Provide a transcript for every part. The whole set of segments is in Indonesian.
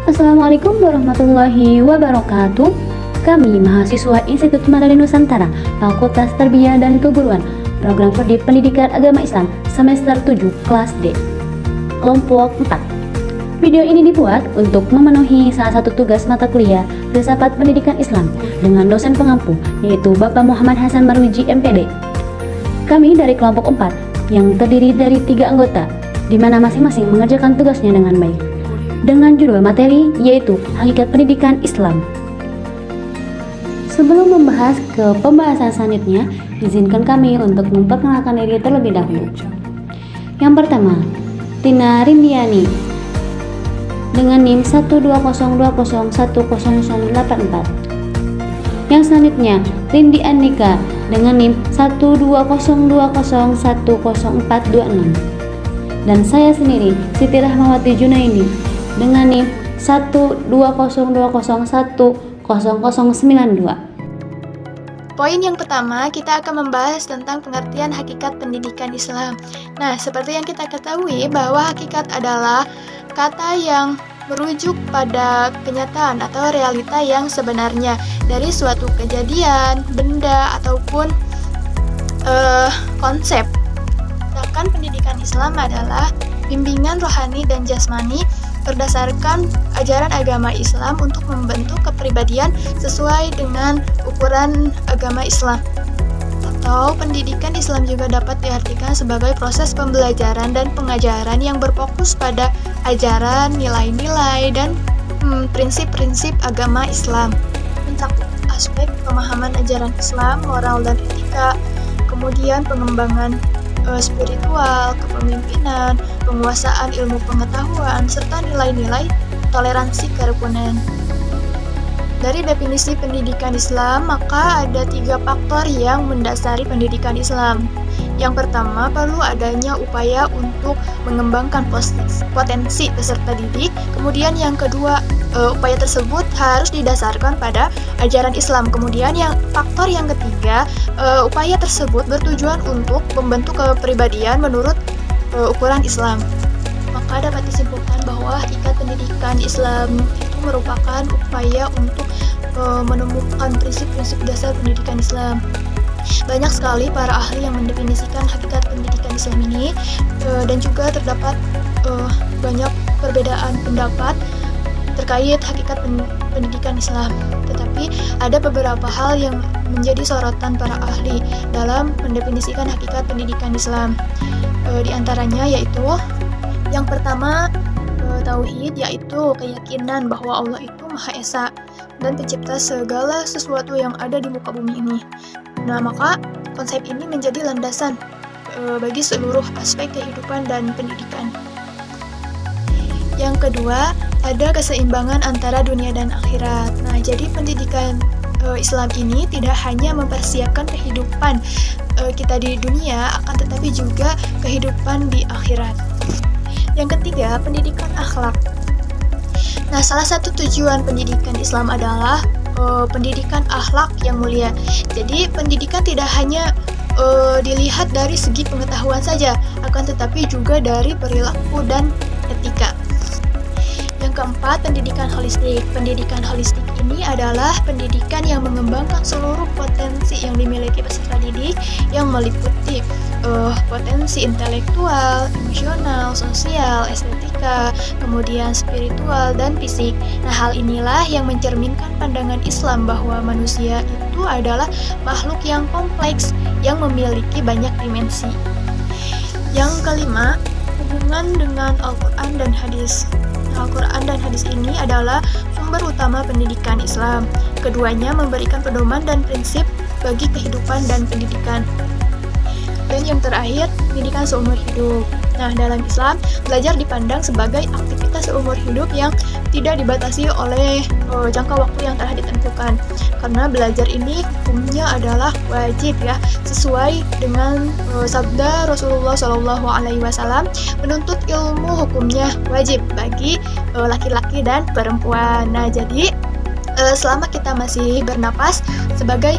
Assalamualaikum warahmatullahi wabarakatuh. Kami mahasiswa Institut Madani Nusantara, Fakultas Tarbiyah dan Keguruan, Program Prodi Pendidikan Agama Islam, semester 7, kelas D, kelompok 4. Video ini dibuat untuk memenuhi salah satu tugas mata kuliah Filsafat Pendidikan Islam dengan dosen pengampu, yaitu Bapak Muhammad Hasan Marwiji, MPD. Kami dari kelompok 4 yang terdiri dari 3 anggota, di mana masing-masing mengerjakan tugasnya dengan baik, dengan judul materi yaitu Hakikat Pendidikan Islam. Sebelum membahas ke pembahasan selanjutnya, izinkan kami untuk memperkenalkan diri terlebih dahulu. Yang pertama, Tina Rindiani dengan NIM 12020100084. Yang selanjutnya, Rindi Andika dengan NIM 12020100426. Dan saya sendiri, Siti Rahmawati Junaidi dengan NIM 12020100092. Poin yang pertama, kita akan membahas tentang pengertian hakikat pendidikan Islam. Nah, seperti yang kita ketahui bahwa hakikat adalah kata yang merujuk pada kenyataan atau realita yang sebenarnya dari suatu kejadian, benda, ataupun konsep. Sedangkan pendidikan Islam adalah bimbingan rohani dan jasmani berdasarkan ajaran agama Islam untuk membentuk kepribadian sesuai dengan ukuran agama Islam. Atau pendidikan Islam juga dapat diartikan sebagai proses pembelajaran dan pengajaran yang berfokus pada ajaran, nilai-nilai, dan prinsip-prinsip agama Islam. Mencakup aspek pemahaman ajaran Islam, moral dan etika, kemudian pengembangan spiritual, kepemimpinan, penguasaan ilmu pengetahuan, serta nilai-nilai toleransi kerukunan. Dari definisi pendidikan Islam, maka ada 3 faktor yang mendasari pendidikan Islam. Yang pertama, perlu adanya upaya untuk mengembangkan potensi peserta didik. Kemudian yang kedua, upaya tersebut harus didasarkan pada ajaran Islam. Kemudian faktor yang ketiga, upaya tersebut bertujuan untuk membentuk kepribadian menurut ukuran Islam. Maka dapat disimpulkan bahwa hakikat pendidikan Islam itu merupakan upaya untuk menemukan prinsip-prinsip dasar pendidikan Islam. Banyak sekali para ahli yang mendefinisikan hakikat pendidikan Islam ini, dan juga terdapat banyak perbedaan pendapat terkait hakikat pendidikan Islam. Tetapi ada beberapa hal yang menjadi sorotan para ahli dalam mendefinisikan hakikat pendidikan Islam. Di antaranya yaitu yang pertama, tauhid, yaitu keyakinan bahwa Allah itu Maha Esa dan pencipta segala sesuatu yang ada di muka bumi ini. Nah, maka konsep ini menjadi landasan bagi seluruh aspek kehidupan dan pendidikan. Yang kedua, ada keseimbangan antara dunia dan akhirat. Nah, jadi pendidikan Islam ini tidak hanya mempersiapkan kehidupan kita di dunia, akan tetapi juga kehidupan di akhirat. Yang ketiga, pendidikan akhlak. Nah, salah satu tujuan pendidikan Islam adalah pendidikan akhlak yang mulia. Jadi, pendidikan tidak hanya dilihat dari segi pengetahuan saja, akan tetapi juga dari perilaku dan etika. Yang keempat, pendidikan holistik. Pendidikan holistik ini adalah pendidikan yang mengembangkan seluruh potensi yang dimiliki peserta didik, yang meliputi potensi intelektual, emosional, sosial, estetika, kemudian spiritual, dan fisik. Nah, hal inilah yang mencerminkan pandangan Islam bahwa manusia itu adalah makhluk yang kompleks, yang memiliki banyak dimensi. Yang kelima, hubungan dengan Al-Quran dan Hadis. Al-Quran dan hadis ini adalah sumber utama pendidikan Islam. Keduanya memberikan pedoman dan prinsip bagi kehidupan dan pendidikan. Dan yang terakhir, pendidikan seumur hidup. Nah, dalam Islam, belajar dipandang sebagai aktivitas seumur hidup yang tidak dibatasi oleh jangka waktu yang telah ditentukan. Karena belajar ini hukumnya adalah wajib ya, sesuai dengan sabda Rasulullah SAW, menuntut ilmu hukumnya wajib bagi laki-laki dan perempuan. Nah, jadi selama kita masih bernapas sebagai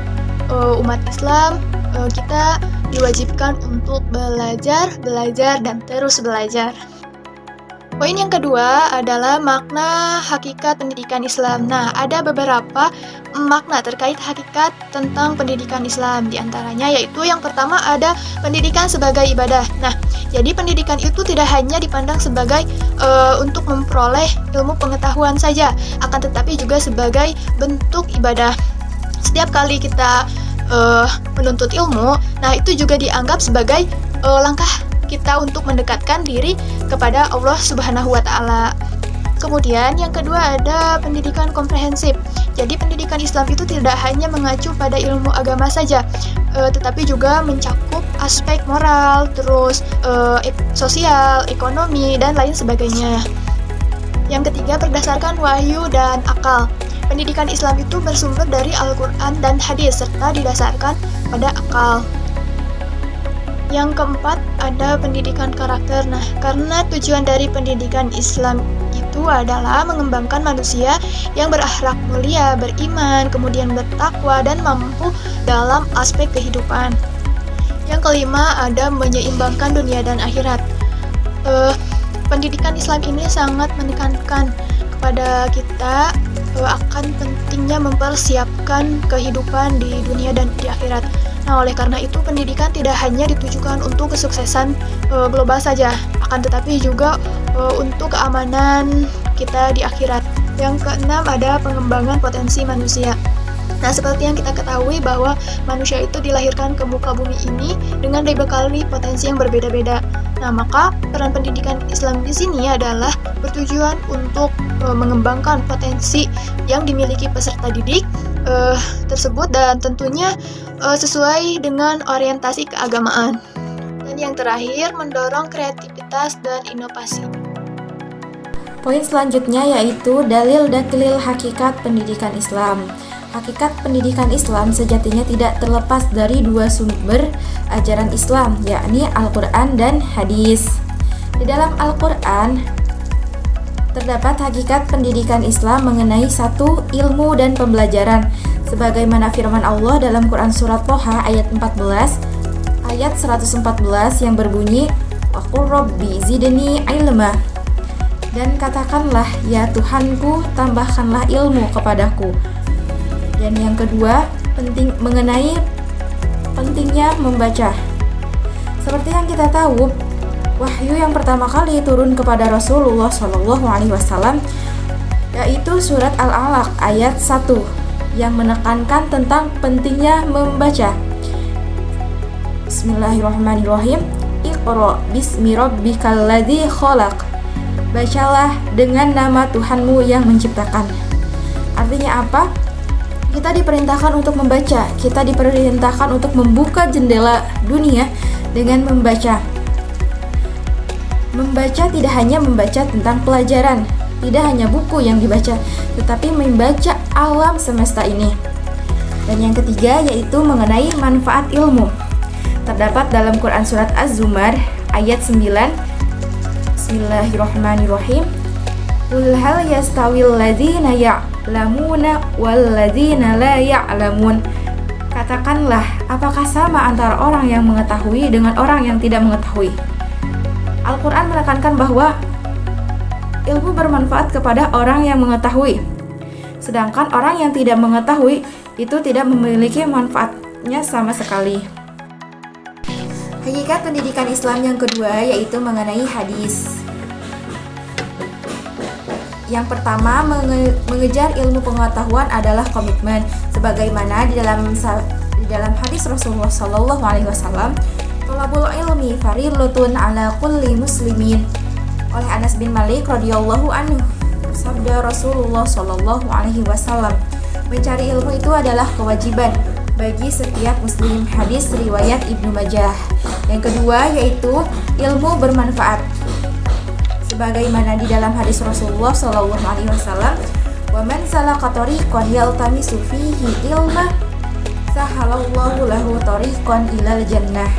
umat Islam, kita diwajibkan untuk belajar, dan terus belajar. Poin yang kedua adalah makna hakikat pendidikan Islam. Nah, ada beberapa makna terkait hakikat tentang pendidikan Islam. Di antaranya yaitu yang pertama ada pendidikan sebagai ibadah. Nah, jadi pendidikan itu tidak hanya dipandang sebagai untuk memperoleh ilmu pengetahuan saja, akan tetapi juga sebagai bentuk ibadah. Setiap kali kita menuntut ilmu, nah itu juga dianggap sebagai langkah kita untuk mendekatkan diri kepada Allah Subhanahu wa Ta'ala. Kemudian yang kedua ada pendidikan komprehensif. Jadi pendidikan Islam itu tidak hanya mengacu pada ilmu agama saja, tetapi juga mencakup aspek moral, terus sosial, ekonomi, dan lain sebagainya. Yang ketiga berdasarkan wahyu dan akal. Pendidikan Islam itu bersumber dari Al-Quran dan hadis serta didasarkan pada akal. Yang keempat ada pendidikan karakter. Nah, karena tujuan dari pendidikan Islam itu adalah mengembangkan manusia yang berakhlak mulia, beriman, kemudian bertakwa dan mampu dalam aspek kehidupan. Yang kelima ada menyeimbangkan dunia dan akhirat. Pendidikan Islam ini sangat menekankan kepada kita akan pentingnya mempersiapkan kehidupan di dunia dan di akhirat. Nah, oleh karena itu pendidikan tidak hanya ditujukan untuk kesuksesan global saja, akan tetapi juga untuk keamanan kita di akhirat. Yang keenam ada pengembangan potensi manusia. Nah, seperti yang kita ketahui bahwa manusia itu dilahirkan ke muka bumi ini dengan dibekali potensi yang berbeda-beda. Nah, maka peran pendidikan Islam di sini adalah bertujuan untuk mengembangkan potensi yang dimiliki peserta didik tersebut dan tentunya sesuai dengan orientasi keagamaan. Dan yang terakhir, mendorong kreativitas dan inovasi. Poin selanjutnya yaitu dalil-dalil hakikat pendidikan Islam. Hakikat pendidikan Islam sejatinya tidak terlepas dari dua sumber ajaran Islam, yakni Al-Quran dan hadis. Di dalam Al-Quran terdapat hakikat pendidikan Islam mengenai satu ilmu dan pembelajaran, sebagaimana firman Allah dalam Quran Surat Thaha ayat 14, ayat 114 yang berbunyi, "Wa qur rabbi zidni ilma." Dan katakanlah, ya Tuhanku, tambahkanlah ilmu kepadaku. Dan yang kedua, mengenai pentingnya membaca. Seperti yang kita tahu, wahyu yang pertama kali turun kepada Rasulullah SAW yaitu surat Al-Alaq ayat 1 yang menekankan tentang pentingnya membaca. Bismillahirrahmanirrahim. Iqra bismi rabbikal ladzi khalaq. Bacalah dengan nama Tuhanmu yang menciptakan. Artinya apa? Kita diperintahkan untuk membaca. Kita diperintahkan untuk membuka jendela dunia dengan membaca. Membaca tidak hanya membaca tentang pelajaran, tidak hanya buku yang dibaca, tetapi membaca alam semesta ini. Dan yang ketiga yaitu mengenai manfaat ilmu. Terdapat dalam Quran Surat Az-Zumar ayat 9. Bismillahirrahmanirrahim. Qul hal yastawil ladzina ya'lamuna wal ladzina la ya'lamun. Katakanlah, apakah sama antara orang yang mengetahui dengan orang yang tidak mengetahui? Al-Quran menekankan bahwa ilmu bermanfaat kepada orang yang mengetahui, sedangkan orang yang tidak mengetahui itu tidak memiliki manfaatnya sama sekali. Hakikat pendidikan Islam yang kedua yaitu mengenai hadis. Yang pertama, mengejar ilmu pengetahuan adalah komitmen, sebagaimana di dalam hadis Rasulullah SAW, "Thalabul ilmi faridatun ala kulli muslimin." Oleh Anas bin Malik radhiyallahu anhu, sabda Rasulullah SAW, mencari ilmu itu adalah kewajiban bagi setiap muslim. Hadis riwayat Ibnu Majah. Yang kedua yaitu ilmu bermanfaat, sebagaimana di dalam hadis Rasulullah SAW, "Wa man salaka tariqan yaltamisu fihi ilma, sahalallahu lahu tariqan ilal jannah."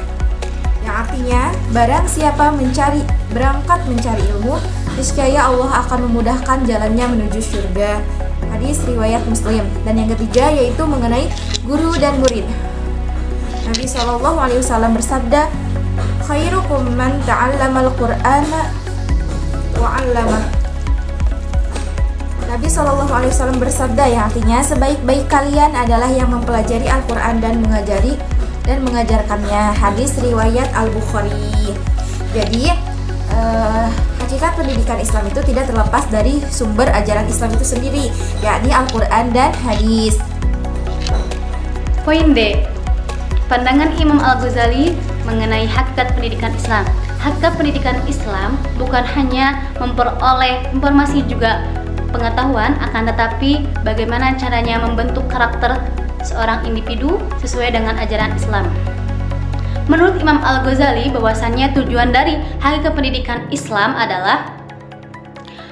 Yang artinya, barang siapa berangkat mencari ilmu, niscaya Allah akan memudahkan jalannya menuju surga. Hadis riwayat Muslim. Dan yang ketiga yaitu mengenai guru dan murid. Nabi SAW bersabda, "Khairukum man ta'allamal Qur'ana wa 'allamah. Nabi SAW bersabda yang artinya sebaik-baik kalian adalah yang mempelajari Al-Quran dan mengajari dan mengajarkannya. Hadis riwayat Al-Bukhari. Jadi hakikat pendidikan Islam itu tidak terlepas dari sumber ajaran Islam itu sendiri, yakni Al-Quran dan hadis. Poin D. Pandangan Imam Al-Ghazali mengenai hakikat pendidikan Islam. Hakikat pendidikan Islam bukan hanya memperoleh informasi juga pengetahuan, akan tetapi bagaimana caranya membentuk karakter seorang individu sesuai dengan ajaran Islam. Menurut Imam Al-Ghazali, bahwasannya tujuan dari hakikat pendidikan Islam adalah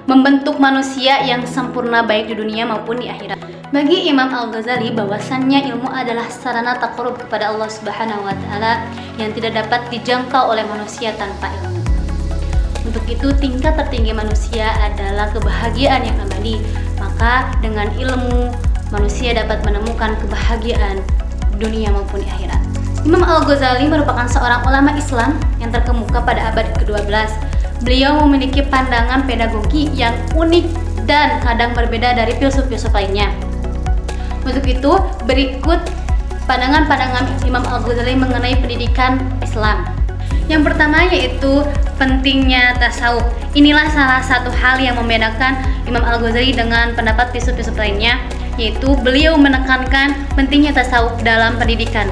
membentuk manusia yang sempurna baik di dunia maupun di akhirat. Bagi Imam Al-Ghazali, bahwasannya ilmu adalah sarana taqarrub kepada Allah Subhanahu wa taala yang tidak dapat dijangkau oleh manusia tanpa ilmu. Untuk itu, tingkat tertinggi manusia adalah kebahagiaan yang abadi. Maka dengan ilmu, manusia dapat menemukan kebahagiaan dunia maupun di akhirat. Imam Al-Ghazali merupakan seorang ulama Islam yang terkemuka pada abad ke-12. Beliau memiliki pandangan pedagogi yang unik dan kadang berbeda dari filsuf-filsuf lainnya. Untuk itu, berikut pandangan-pandangan Imam Al-Ghazali mengenai pendidikan Islam. Yang pertama yaitu pentingnya tasawuf. Inilah salah satu hal yang membedakan Imam Al-Ghazali dengan pendapat filsuf-filsuf lainnya, yaitu beliau menekankan pentingnya tasawuf dalam pendidikan.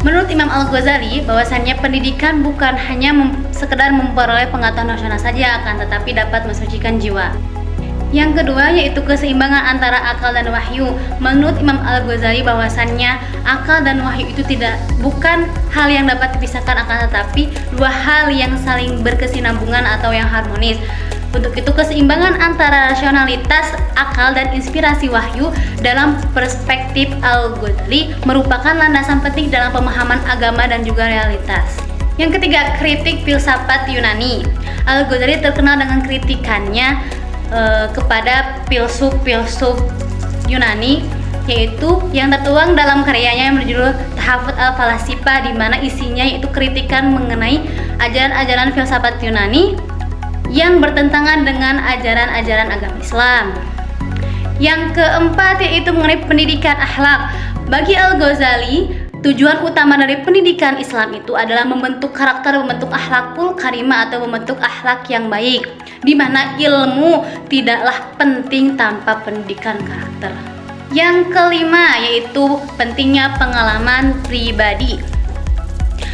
Menurut Imam Al-Ghazali, bahwasannya pendidikan bukan hanya sekedar memperoleh pengetahuan nasional saja, akan tetapi dapat mensucikan jiwa. Yang kedua yaitu keseimbangan antara akal dan wahyu. Menurut Imam Al-Ghazali, bahwasannya akal dan wahyu itu bukan hal yang dapat dipisahkan, akan tetapi dua hal yang saling berkesinambungan atau yang harmonis. Untuk itu, keseimbangan antara rasionalitas akal dan inspirasi wahyu dalam perspektif Al-Ghazali merupakan landasan penting dalam pemahaman agama dan juga realitas. Yang ketiga, kritik filsafat Yunani. Al-Ghazali terkenal dengan kritikannya kepada filsuf-filsuf Yunani, yaitu yang tertuang dalam karyanya yang berjudul Tahafut al-Falasifa, di mana isinya yaitu kritikan mengenai ajaran-ajaran filsafat Yunani yang bertentangan dengan ajaran-ajaran agama Islam. Yang keempat yaitu mengenai pendidikan akhlak. Bagi Al-Ghazali, tujuan utama dari pendidikan Islam itu adalah membentuk karakter, membentuk akhlakul karimah atau membentuk akhlak yang baik, di mana ilmu tidaklah penting tanpa pendidikan karakter. Yang kelima yaitu pentingnya pengalaman pribadi.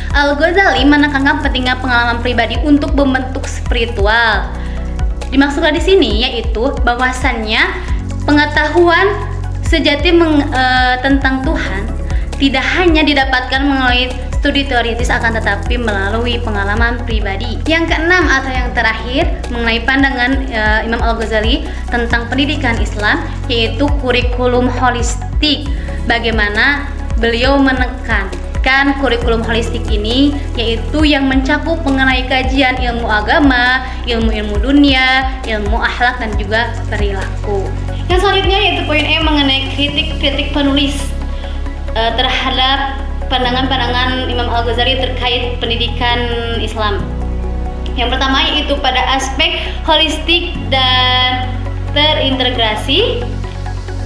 Al-Ghazali menekankan pentingnya pengalaman pribadi untuk membentuk spiritual. Dimaksudkan di sini yaitu bahwasannya pengetahuan sejati tentang Tuhan tidak hanya didapatkan melalui studi teoritis, akan tetapi melalui pengalaman pribadi. Yang keenam atau yang terakhir mengenai pandangan Imam Al-Ghazali tentang pendidikan Islam yaitu kurikulum holistik. Bagaimana beliau menekankan kurikulum holistik ini, yaitu yang mencakup mengenai kajian ilmu agama, ilmu-ilmu dunia, ilmu akhlak dan juga perilaku. Yang selanjutnya yaitu poin E mengenai kritik penulis terhadap pandangan-pandangan Imam Al-Ghazali terkait pendidikan Islam. Yang pertama yaitu pada aspek holistik dan terintegrasi.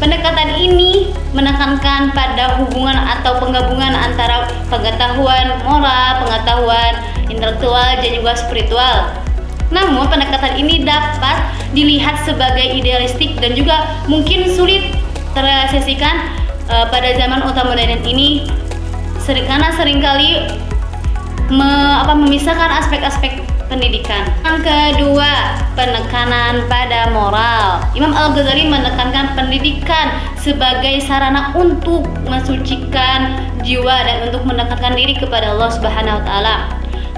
Pendekatan ini menekankan pada hubungan atau penggabungan antara pengetahuan moral, pengetahuan intelektual dan juga spiritual. Namun pendekatan ini dapat dilihat sebagai idealistik dan juga mungkin sulit terrealisasikan pada zaman ultramodern ini, karena seringkali memisahkan aspek-aspek pendidikan. Yang kedua, penekanan pada moral. Imam Al-Ghazali menekankan pendidikan sebagai sarana untuk mensucikan jiwa dan untuk mendekatkan diri kepada Allah Subhanahu wa taala.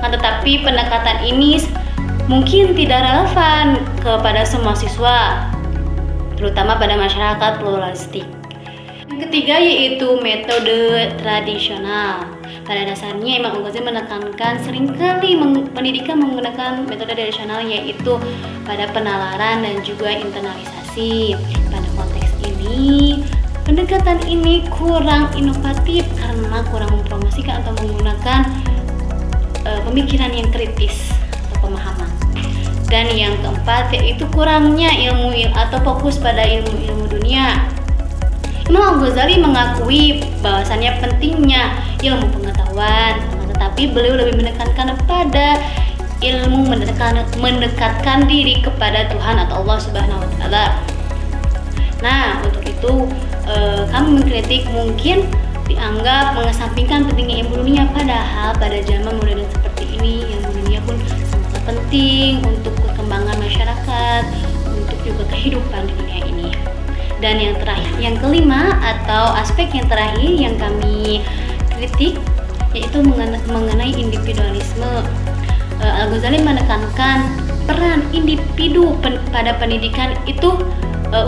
Tetapi pendekatan ini mungkin tidak relevan kepada semua siswa, terutama pada masyarakat pluralistik. Yang ketiga yaitu metode tradisional. Pada dasarnya Imam Al-Ghazali menekankan seringkali pendidikan menggunakan metode tradisional, yaitu pada penalaran dan juga internalisasi. Pada konteks ini, pendekatan ini kurang inovatif karena kurang mempromosikan atau menggunakan pemikiran yang kritis atau pemahaman. Dan yang keempat yaitu kurangnya ilmu atau fokus pada ilmu-ilmu dunia. Imam Al-Ghazali mengakui bahwasannya pentingnya ilmu pengetahuan, tetapi beliau lebih menekankan pada ilmu mendekatkan diri kepada Tuhan atau Allah Subhanahu wa Ta'ala. Nah, untuk itu kami mengkritik mungkin dianggap mengesampingkan pentingnya ilmu dunia, padahal pada zaman modern seperti ini ilmu dunia pun sangat penting untuk perkembangan masyarakat, untuk juga kehidupan di dunia ini. Dan yang terakhir, yang kelima atau aspek yang terakhir yang kami kritik yaitu mengenai individualisme. Al-Ghazali menekankan peran individu pada pendidikan itu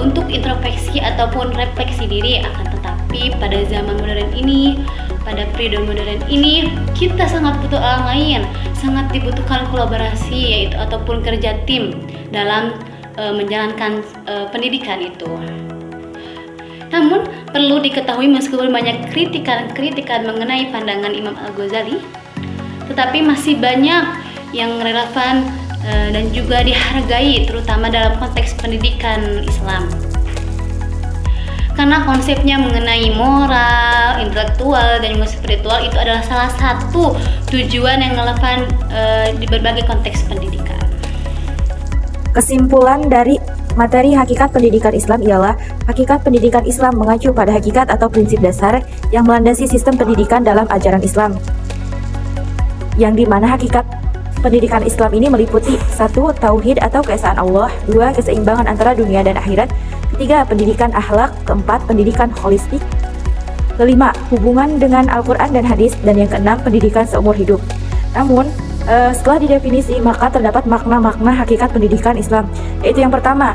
untuk introspeksi ataupun refleksi diri. Akan tetapi pada zaman modern ini, pada periode modern ini, kita sangat butuh orang lain, sangat dibutuhkan kolaborasi yaitu ataupun kerja tim dalam menjalankan pendidikan itu. Namun perlu diketahui meskipun banyak kritikan mengenai pandangan Imam Al-Ghazali, tetapi masih banyak yang relevan dan juga dihargai, terutama dalam konteks pendidikan Islam. Karena konsepnya mengenai moral, intelektual, dan juga spiritual itu adalah salah satu tujuan yang relevan di berbagai konteks pendidikan. Kesimpulan dari materi hakikat pendidikan Islam ialah hakikat pendidikan Islam mengacu pada hakikat atau prinsip dasar yang melandasi sistem pendidikan dalam ajaran Islam, yang dimana hakikat pendidikan Islam ini meliputi 1. Tauhid atau keesaan Allah, 2. Keseimbangan antara dunia dan akhirat, 3. Pendidikan akhlak, 4. Pendidikan holistik, 5. Hubungan dengan Al-Quran dan hadis, dan yang ke-6 pendidikan seumur hidup. Namun setelah didefinisi, maka terdapat makna-makna hakikat pendidikan Islam, yaitu yang pertama,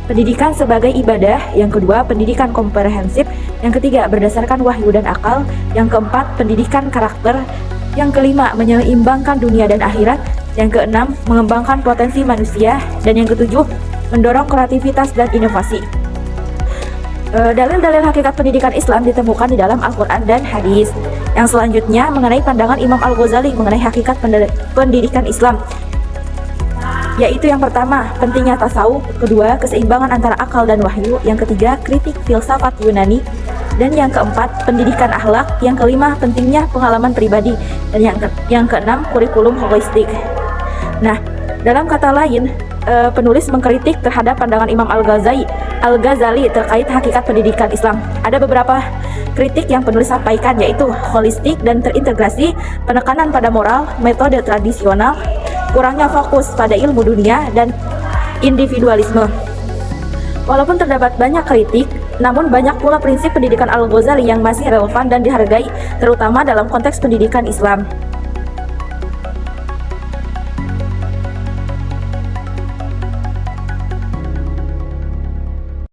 pendidikan sebagai ibadah, yang kedua, pendidikan komprehensif, yang ketiga, berdasarkan wahyu dan akal, yang keempat, pendidikan karakter, yang kelima, menyeimbangkan dunia dan akhirat, yang keenam, mengembangkan potensi manusia, dan yang ketujuh, mendorong kreativitas dan inovasi. Dalil-dalil hakikat pendidikan Islam ditemukan di dalam Al-Quran dan hadis. Yang selanjutnya mengenai pandangan Imam Al-Ghazali mengenai hakikat pendidikan Islam, yaitu yang pertama, pentingnya tasawuf, kedua, keseimbangan antara akal dan wahyu, yang ketiga, kritik filsafat Yunani, dan yang keempat, pendidikan akhlak, yang kelima, pentingnya pengalaman pribadi, dan yang keenam, kurikulum holistik. Nah, dalam kata lain, penulis mengkritik terhadap pandangan Imam Al-Ghazali terkait hakikat pendidikan Islam. Ada beberapa kritik yang penulis sampaikan, yaitu holistik dan terintegrasi, penekanan pada moral, metode tradisional, kurangnya fokus pada ilmu dunia, dan individualisme. Walaupun terdapat banyak kritik, namun banyak pula prinsip pendidikan Al-Ghazali yang masih relevan dan dihargai, terutama dalam konteks pendidikan Islam.